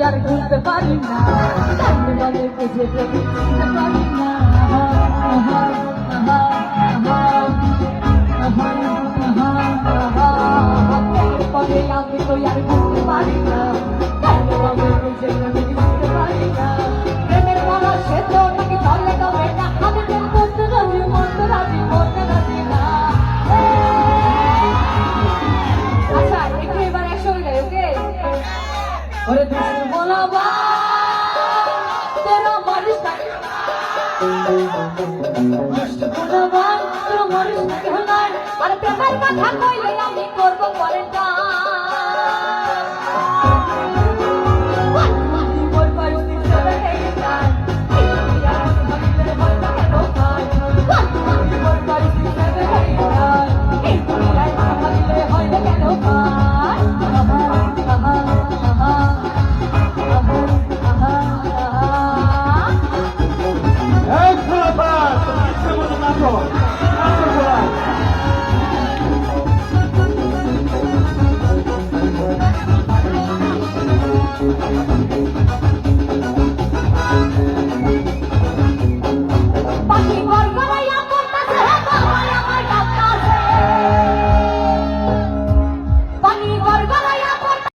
আর বুঝতে পারি না, কান্দে বলে বুঝে বুঝতে পারি না। পরে আমি তো আর বুঝতে পারি না, কান্দে বলে বুঝে বুঝতে পারি না। প্রেমের বলা সে তো নাকি চলে গবে না, আমি প্রেম করতে রাজি মরতে রাজি মরতে রাজি না। আচ্ছা একটু এবার একসঙ্গে গাই, ওকে? ওরে দুষ্টু বলাবা তোরা মারিস না, দুষ্টু বলাবা তোরা মারিস না কেন? আর প্রেমের কথা কইলে আমি করবো পরে